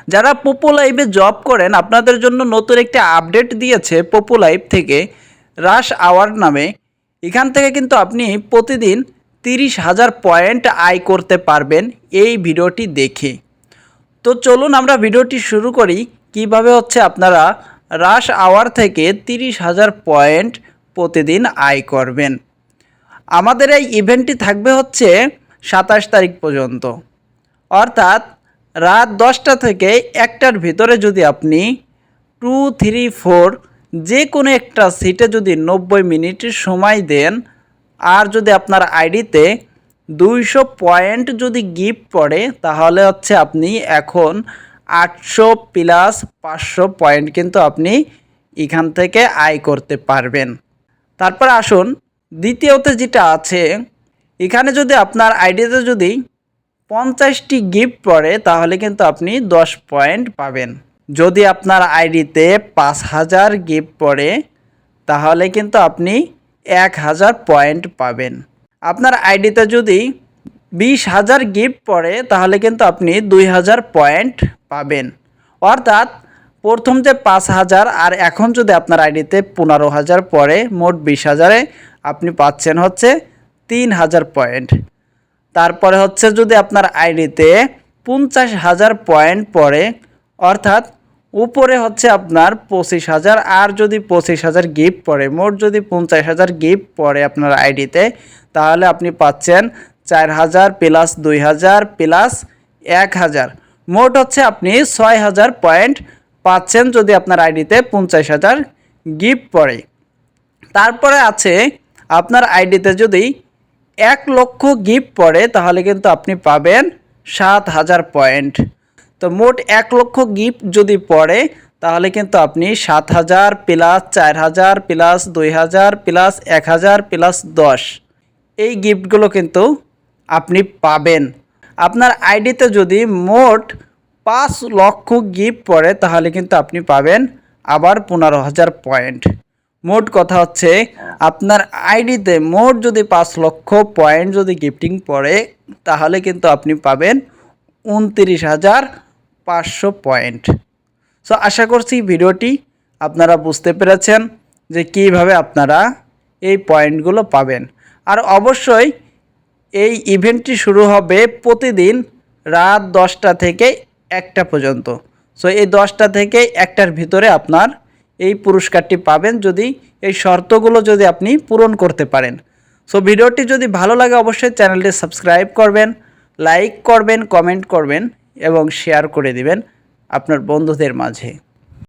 যারা পোপো লাইভে জব করেন আপনাদের জন্য নতুন একটি আপডেট দিয়েছে পোপো লাইভ থেকে রাশ আওয়ার নামে। এখান থেকে কিন্তু আপনি প্রতিদিন 30,000 পয়েন্ট আয় করতে পারবেন এই ভিডিওটি দেখে। তো চলুন আমরা ভিডিওটি শুরু করি কিভাবে হচ্ছে আপনারা রাশ আওয়ার থেকে 30,000 পয়েন্ট প্রতিদিন আয় করবেন। আমাদের এই ইভেন্টটি থাকবে হচ্ছে 27 তারিখ পর্যন্ত, অর্থাৎ রাত 10টা থেকে 1টার ভিতরে যদি আপনি 2, 3, 4 যে কোনো একটা সিটে যদি 90 মিনিট সময় দেন আর যদি আপনার আইডিতে 200 পয়েন্ট যদি গিফট পড়ে তাহলে হচ্ছে আপনি এখন 800 প্লাস 500 পয়েন্ট কিন্তু আপনি এখান থেকে আয় করতে পারবেন। তারপর আসুন দ্বিতীয়তে যেটা আছে, এখানে যদি আপনার আইডিতে যদি 50টি গিফট পড়ে তাহলে কিন্তু আপনি 10 পয়েন্ট পাবেন। যদি আপনার আইডিতে 5,000 গিফট পড়ে তাহলে কিন্তু আপনি 1,000 পয়েন্ট পাবেন। আপনার আইডিতে যদি 20,000 গিফট পড়ে তাহলে কিন্তু আপনি 2,000 পয়েন্ট পাবেন। অর্থাৎ প্রথম যে 5,000 আর এখন যদি আপনার আইডিতে 15,000 পড়ে মোট 20,000-এ আপনি পাচ্ছেন হচ্ছে 3,000 পয়েন্ট। তারপরে হচ্ছে যদি আপনার আইডিতে 50,000 পয়েন্ট পড়ে অর্থাৎ উপরে হচ্ছে আপনার 25,000 আর যদি 25,000 গিফট পড়ে মোট যদি 50,000 গিফট পড়ে আপনার আইডিতে তাহলে আপনি পাচ্ছেন 4,000 প্লাস 2,000 প্লাস 1,000 মোট হচ্ছে আপনি 6,000 পয়েন্ট পাচ্ছেন যদি আপনার আইডিতে 50,000 গিফট পড়ে। তারপরে আছে আপনার আইডিতে যদি 1 লক্ষ গিফট পড়ে তাহলে কিন্তু আপনি পাবেন 7,000 পয়েন্ট। তো মোট 1 লক্ষ গিফট যদি পড়ে তাহলে কিন্তু আপনি 7,000 প্লাস 4,000 প্লাস 2,000 প্লাস 1,000 প্লাস 10 এই গিফটগুলো কিন্তু আপনি পাবেন। আপনার আইডিতে যদি মোট 5 লক্ষ গিফট পড়ে তাহলে কিন্তু আপনি পাবেন আবার 15,000 পয়েন্ট। মোট কথা হচ্ছে আপনার আইডিতে মোট যদি 5 লক্ষ পয়েন্ট যদি গিফটিং পড়ে তাহলে কিন্তু আপনি পাবেন 29,500 পয়েন্ট। সো আশা করছি ভিডিওটি আপনারা বুঝতে পেরেছেন যে কিভাবে আপনারা এই পয়েন্টগুলো পাবেন। আর অবশ্যই এই ইভেন্টটি শুরু হবে প্রতিদিন রাত 10টা থেকে 1টা পর্যন্ত। সো এই 10টা থেকে 1টার ভিতরে আপনার এই পুরস্কারটি পাবেন যদি এই শর্তগুলো যদি আপনি পূরণ করতে পারেন। সো ভিডিওটি যদি ভালো লাগে অবশ্যই চ্যানেলটি সাবস্ক্রাইব করবেন, লাইক করবেন, কমেন্ট করবেন এবং শেয়ার করে দিবেন আপনার বন্ধুদের মাঝে।